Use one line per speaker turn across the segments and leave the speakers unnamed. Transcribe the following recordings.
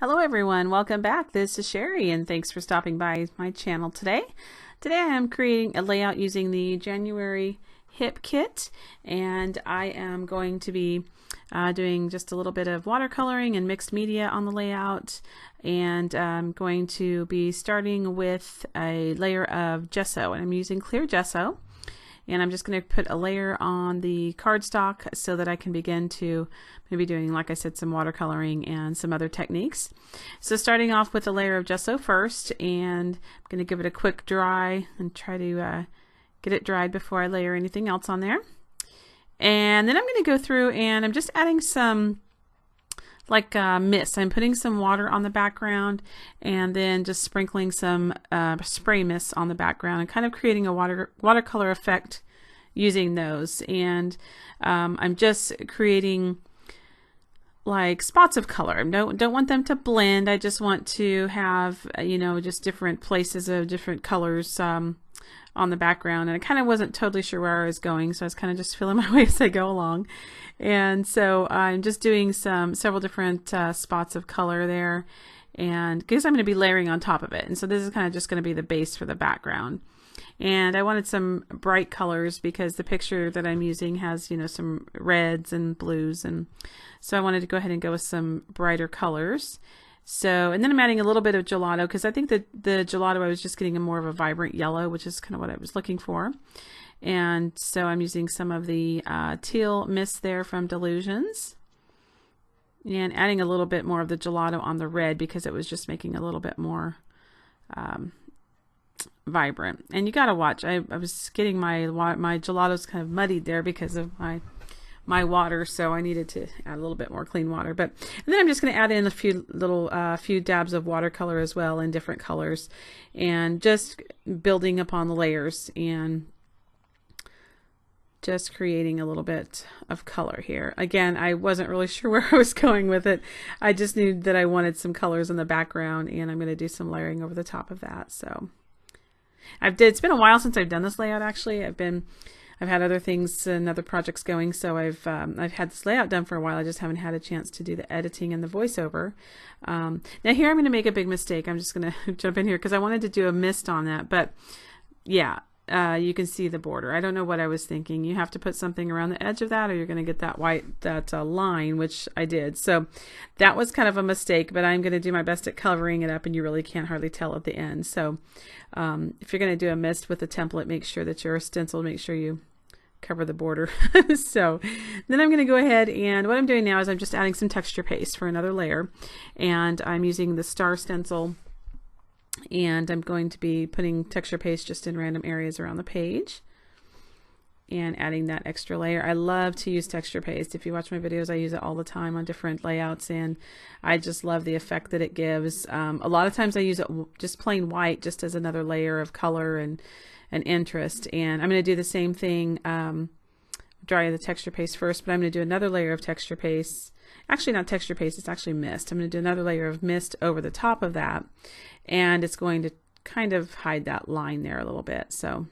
Hello everyone, welcome back. This is Sherry and thanks for stopping by my channel today. Today I am creating a layout using the January hip kit, and I am going to be doing just a little bit of watercoloring and mixed media on the layout, and I'm going to be starting with a layer of gesso, and I'm using clear gesso. And I'm just going to put a layer on the cardstock so that I can begin to maybe doing, like I said, some watercoloring and some other techniques. So starting off with a layer of gesso first, and I'm going to give it a quick dry and try to get it dried before I layer anything else on there. And then I'm going to go through and I'm just adding some like mist. I'm putting some water on the background and then just sprinkling some spray mist on the background and kind of creating a watercolor effect using those. And I'm just creating like spots of color. Don't want them to blend. I just want to have, you know, just different places of different colors on the background, and I kind of wasn't totally sure where I was going, so I was kind of just feeling my way as I go along. And so I'm just doing several different spots of color there, and because I'm going to be layering on top of it, and so this is kind of just going to be the base for the background. And I wanted some bright colors because the picture that I'm using has, you know, some reds and blues, and so I wanted to go ahead and go with some brighter colors. So, and then I'm adding a little bit of gelato because I think that the gelato, I was just getting a more of a vibrant yellow, which is kind of what I was looking for. And so I'm using some of the teal mist there from Delusions and adding a little bit more of the gelato on the red because it was just making a little bit more vibrant. And you got to watch, I was getting my gelatos kind of muddied there because of my water, so I needed to add a little bit more clean water. And then I'm just going to add in a few little few dabs of watercolor as well in different colors, and just building upon the layers and just creating a little bit of color here. Again, I wasn't really sure where I was going with it. I just knew that I wanted some colors in the background, and I'm going to do some layering over the top of that. So it's been a while since I've done this layout. Actually, I've had other things and other projects going, so I've had this layout done for a while. I just haven't had a chance to do the editing and the voiceover. Now here I'm going to make a big mistake. I'm just going to jump in here because I wanted to do a mist on that, but yeah, you can see the border. I don't know what I was thinking. You have to put something around the edge of that, or you're going to get that line, which I did. So that was kind of a mistake, but I'm going to do my best at covering it up, and you really can't hardly tell at the end. So if you're going to do a mist with a template, make sure that your stencil, make sure you cover the border. So then I'm going to go ahead, and what I'm doing now is I'm just adding some texture paste for another layer, and I'm using the star stencil, and I'm going to be putting texture paste just in random areas around the page and adding that extra layer. I love to use texture paste. If you watch my videos, I use it all the time on different layouts, and I just love the effect that it gives. A lot of times I use it just plain white, just as another layer of color and interest. And I'm going to do the same thing, dry the texture paste first, but I'm going to do another layer of texture paste. Actually, not texture paste, it's actually mist. I'm going to do another layer of mist over the top of that, and it's going to kind of hide that line there a little bit. So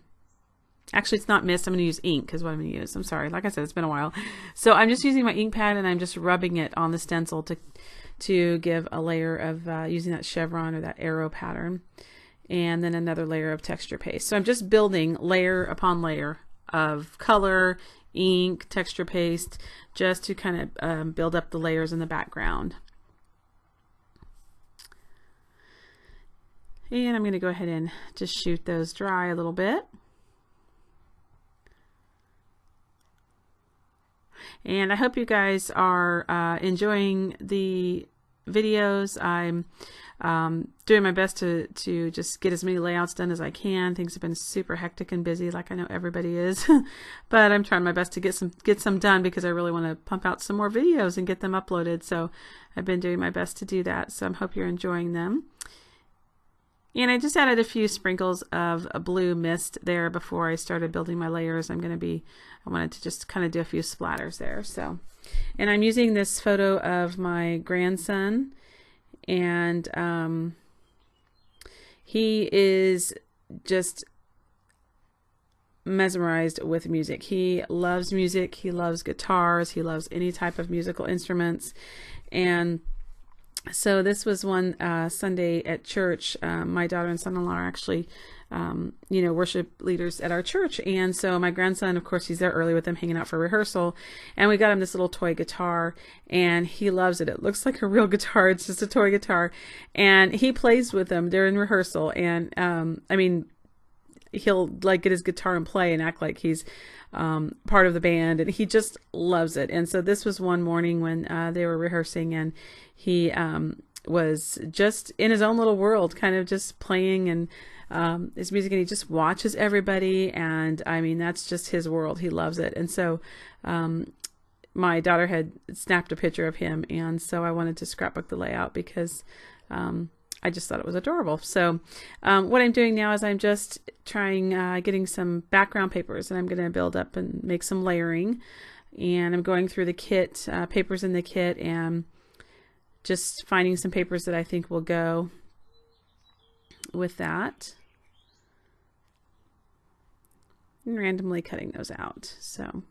actually, it's not mist. I'm going to use ink is what I'm going to use. I'm sorry. Like I said, it's been a while. So I'm just using my ink pad, and I'm just rubbing it on the stencil to give a layer of using that chevron or that arrow pattern, and then another layer of texture paste. So I'm just building layer upon layer of color, ink, texture paste, just to kind of build up the layers in the background. And I'm going to go ahead and just shoot those dry a little bit. And I hope you guys are enjoying the videos. I'm doing my best to just get as many layouts done as I can. Things have been super hectic and busy, like I know everybody is, but I'm trying my best to get some done because I really want to pump out some more videos and get them uploaded. So I've been doing my best to do that. So I hope you're enjoying them. And I just added a few sprinkles of a blue mist there before I started building my layers. I wanted to just kind of do a few splatters there. So, and I'm using this photo of my grandson, and he is just mesmerized with music. He loves music. He loves guitars. He loves any type of musical instruments. And So this was one Sunday at church. My daughter and son-in-law are actually, worship leaders at our church. And so my grandson, of course, he's there early with them, hanging out for rehearsal. And we got him this little toy guitar, and he loves it. It looks like a real guitar. It's just a toy guitar. And he plays with them during rehearsal. And, he'll like get his guitar and play and act like he's part of the band, and he just loves it. And so this was one morning when they were rehearsing, and he was just in his own little world, kind of just playing and his music, and he just watches everybody, and I mean, that's just his world. He loves it. And so my daughter had snapped a picture of him, and so I wanted to scrapbook the layout because I just thought it was adorable. So what I'm doing now is I'm just trying getting some background papers, and I'm going to build up and make some layering. And I'm going through the kit, papers in the kit, and just finding some papers that I think will go with that. And randomly cutting those out. So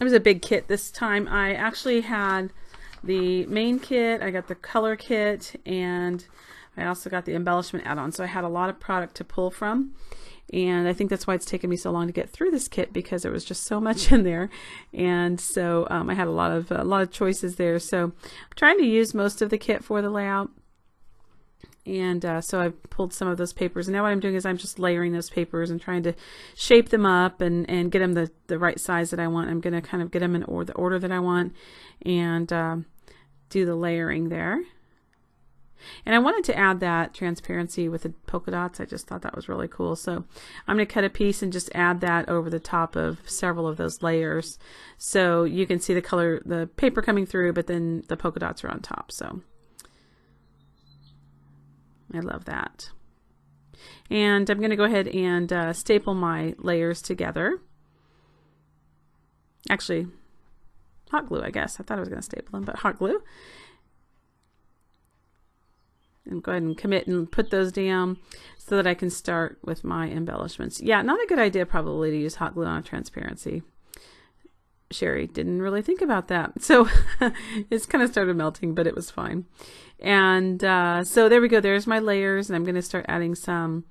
it was a big kit this time. I actually had the main kit, I got the color kit, and I also got the embellishment add-on. So I had a lot of product to pull from, and I think that's why it's taken me so long to get through this kit, because there was just so much in there. And so I had a lot of choices there. So I'm trying to use most of the kit for the layout. And so I pulled some of those papers, and now what I'm doing is I'm just layering those papers and trying to shape them up and get them the right size that I want. I'm going to kind of get them in the order that I want, and do the layering there. And I wanted to add that transparency with the polka dots. I just thought that was really cool. So I'm going to cut a piece and just add that over the top of several of those layers, so you can see the color, the paper coming through, but then the polka dots are on top. So I love that. And I'm going to go ahead and staple my layers together. Actually, hot glue, I guess. I thought I was going to staple them, but hot glue. And go ahead and commit and put those down so that I can start with my embellishments. Yeah, not a good idea probably to use hot glue on a transparency. Sherry didn't really think about that. So it's kind of started melting, but it was fine. And so there we go. There's my layers, and I'm going to start adding some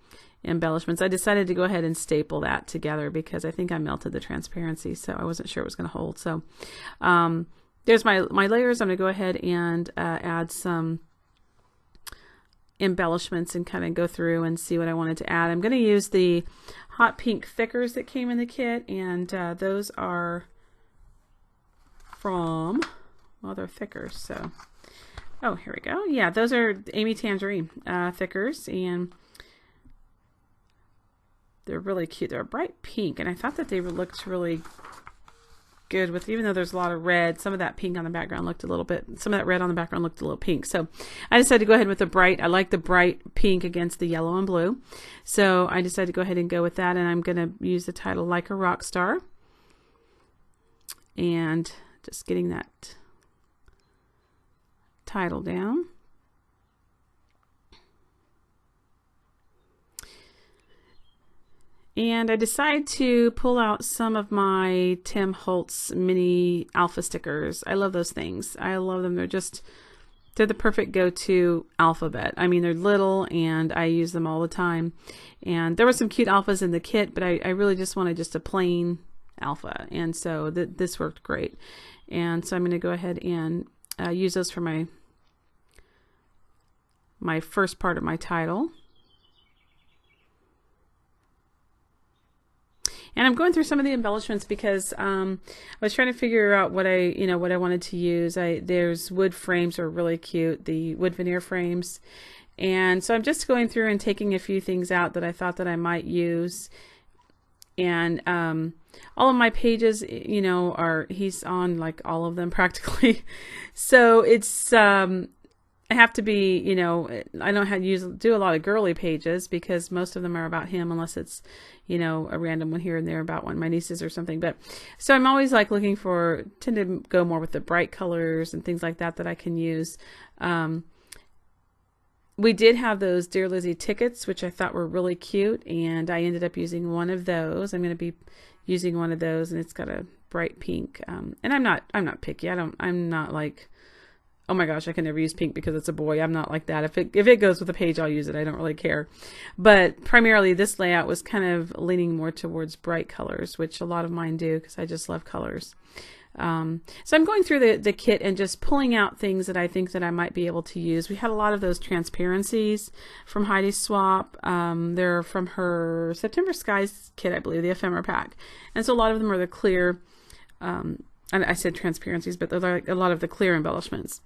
embellishments. I decided to go ahead and staple that together because I think I melted the transparency, so I wasn't sure it was going to hold. So there's my layers. I'm going to go ahead and add some embellishments and kind of go through and see what I wanted to add. I'm going to use the hot pink thickers that came in the kit, and those are from, well, they're thickers, so, oh, here we go. Yeah, those are Amy Tangerine thickers, and they're really cute. They're a bright pink, and I thought that they looked really good with, even though there's a lot of red, some of that pink on the background looked a little bit, some of that red on the background looked a little pink. So I decided to go ahead with the bright, I like the bright pink against the yellow and blue. So I decided to go ahead and go with that, and I'm going to use the title Like a Rock Star. And just getting that title down. And I decided to pull out some of my Tim Holtz mini alpha stickers. I love those things. I love them. They're the perfect go-to alphabet. I mean, they're little, and I use them all the time. And there were some cute alphas in the kit, but I really just wanted just a plain alpha. And so this worked great. And so I'm going to go ahead and use those for my first part of my title. And I'm going through some of the embellishments because I was trying to figure out what I wanted to use. There's wood frames are really cute, the wood veneer frames. And so I'm just going through and taking a few things out that I thought that I might use. And all of my pages, he's on like all of them practically. So it's, I have to be, I don't have to do a lot of girly pages because most of them are about him, unless it's, a random one here and there about one of my nieces or something. But so I'm always like tend to go more with the bright colors and things like that I can use. We did have those Dear Lizzie tickets, which I thought were really cute, and I ended up using one of those. I'm going to be using one of those, and it's got a bright pink. And I'm not picky. I'm not like oh my gosh, I can never use pink because it's a boy. I'm not like that. If it goes with a page, I'll use it. I don't really care. But primarily this layout was kind of leaning more towards bright colors, which a lot of mine do because I just love colors. So I'm going through the kit and just pulling out things that I think that I might be able to use. We had a lot of those transparencies from Heidi Swap. They're from her September Skies kit, I believe, the ephemera pack. And so a lot of them are the clear, and I said transparencies, but they're like a lot of the clear embellishments.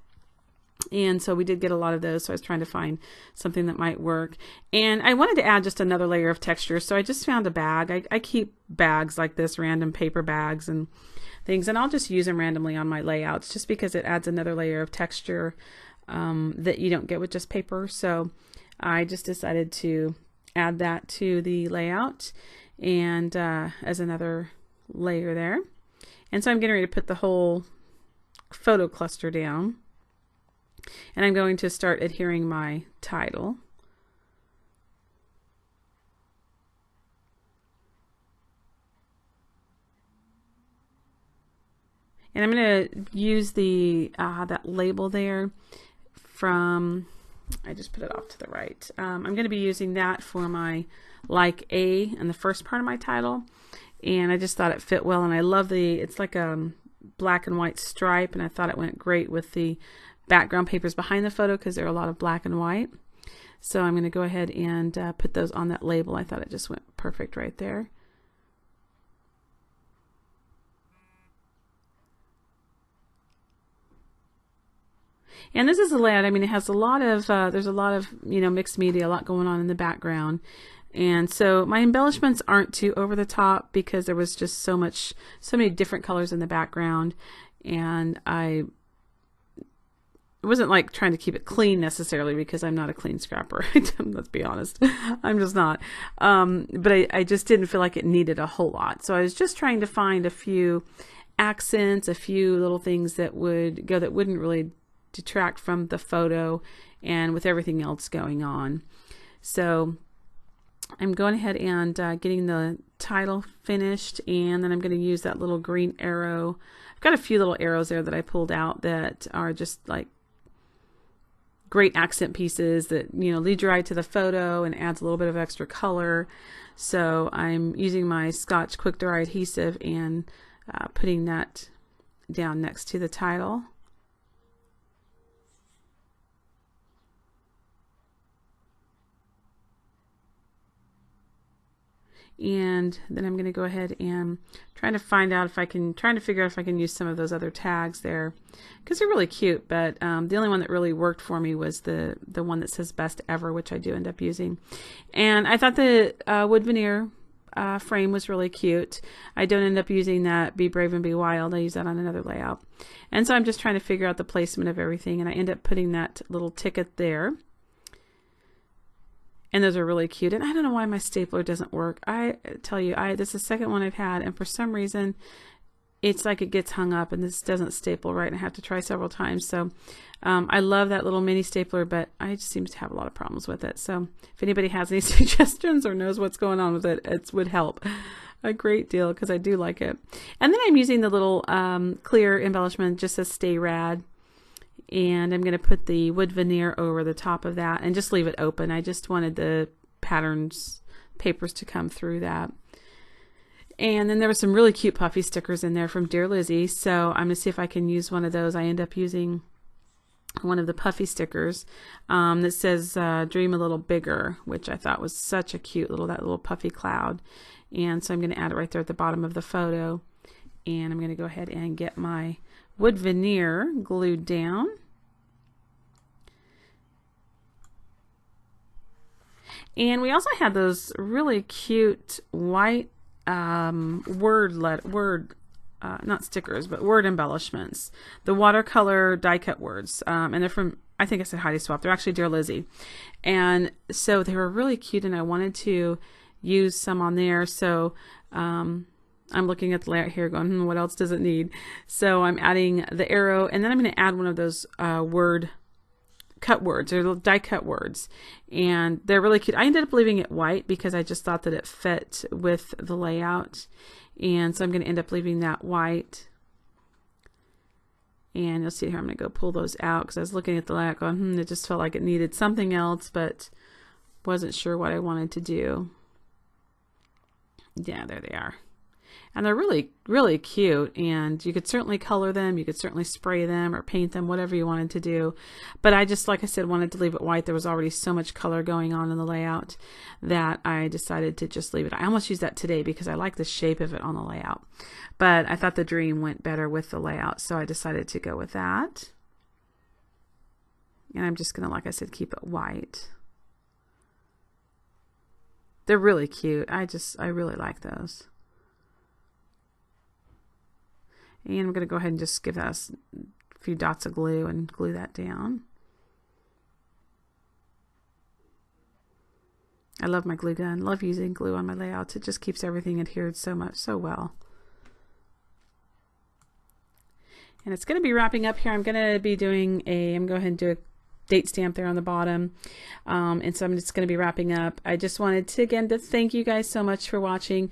And so we did get a lot of those, so I was trying to find something that might work. And I wanted to add just another layer of texture, so I just found a bag. I keep bags like this, random paper bags and things, and I'll just use them randomly on my layouts just because it adds another layer of texture that you don't get with just paper. So I just decided to add that to the layout and as another layer there. And so I'm getting ready to put the whole photo cluster down. And I'm going to start adhering my title. And I'm going to use the that label there from, I just put it off to the right. I'm going to be using that for my like A in the first part of my title. And I just thought it fit well. And I love it's like a black and white stripe. And I thought it went great with the background papers behind the photo because there are a lot of black and white. So I'm going to go ahead and put those on that label. I thought it just went perfect right there. And this is a layout. I mean, it has a lot of, there's a lot of, mixed media, a lot going on in the background. And so my embellishments aren't too over the top because there was just so many different colors in the background. And I wasn't like trying to keep it clean necessarily because I'm not a clean scrapper. Let's be honest. I'm just not. But I just didn't feel like it needed a whole lot. So I was just trying to find a few accents, a few little things that would go that wouldn't really detract from the photo and with everything else going on. So I'm going ahead and getting the title finished, and then I'm going to use that little green arrow. I've got a few little arrows there that I pulled out that are just like great accent pieces that lead your eye to the photo and adds a little bit of extra color. So I'm using my Scotch quick dry adhesive and putting that down next to the title. And then I'm going to go ahead and trying to figure out if I can use some of those other tags there because they're really cute. But the only one that really worked for me was the one that says best ever, which I do end up using. And I thought the wood veneer frame was really cute. I don't end up using that Be Brave and Be Wild. I use that on another layout. And so I'm just trying to figure out the placement of everything, and I end up putting that little ticket there. And those are really cute. And I don't know why my stapler doesn't work. I tell you, this is the second one I've had, and for some reason it's like it gets hung up and this doesn't staple right, and I have to try several times. So I love that little mini stapler, but I just seem to have a lot of problems with it. So if anybody has any suggestions or knows what's going on with it, it would help a great deal because I do like it. And then I'm using the little clear embellishment, just says Stay Rad. And I'm going to put the wood veneer over the top of that and just leave it open. I just wanted the papers to come through that. And then there were some really cute puffy stickers in there from Dear Lizzie. So I'm going to see if I can use one of those. I end up using one of the puffy stickers that says Dream a Little Bigger, which I thought was such a cute that little puffy cloud. And so I'm going to add it right there at the bottom of the photo. And I'm going to go ahead and get my wood veneer glued down. And we also had those really cute white word embellishments, the watercolor die cut words, and they're from, I think I said Heidi Swap. They're actually Dear Lizzie, and so they were really cute, and I wanted to use some on there. So I'm looking at the layout here going, what else does it need? So I'm adding the arrow, and then I'm going to add one of those cut words or die cut words, and they're really cute. I ended up leaving it white because I just thought that it fit with the layout, and so I'm going to end up leaving that white. And you'll see here, I'm going to go pull those out because I was looking at the layout going, it just felt like it needed something else, but wasn't sure what I wanted to do. Yeah, there they are. And they're really, really cute, and you could certainly color them, you could certainly spray them or paint them, whatever you wanted to do. But I just, like I said, wanted to leave it white. There was already so much color going on in the layout that I decided to just leave it. I almost used that today because I like the shape of it on the layout. But I thought the dream went better with the layout, so I decided to go with that. And I'm just going to, like I said, keep it white. They're really cute. I really like those. And I'm going to go ahead and just give us a few dots of glue and glue that down. I love my glue gun. Love using glue on my layouts. It just keeps everything adhered so well. And it's going to be wrapping up here. I'm going to be doing I'm going to go ahead and do a date stamp there on the bottom. And so I'm just going to be wrapping up. I just wanted to, again, to thank you guys so much for watching.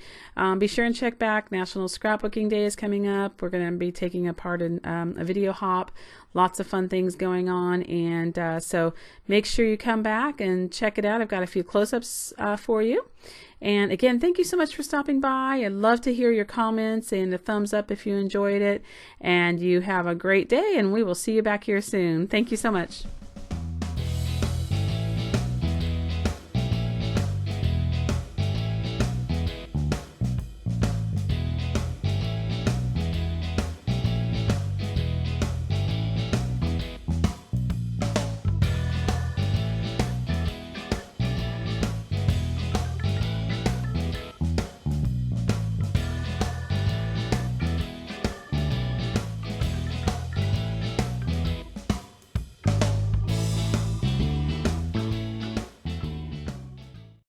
Be sure and check back. National Scrapbooking Day is coming up. We're going to be taking part in a video hop. Lots of fun things going on. And so make sure you come back and check it out. I've got a few close-ups for you. And again, thank you so much for stopping by. I'd love to hear your comments and a thumbs up if you enjoyed it. And you have a great day, and we will see you back here soon. Thank you so much.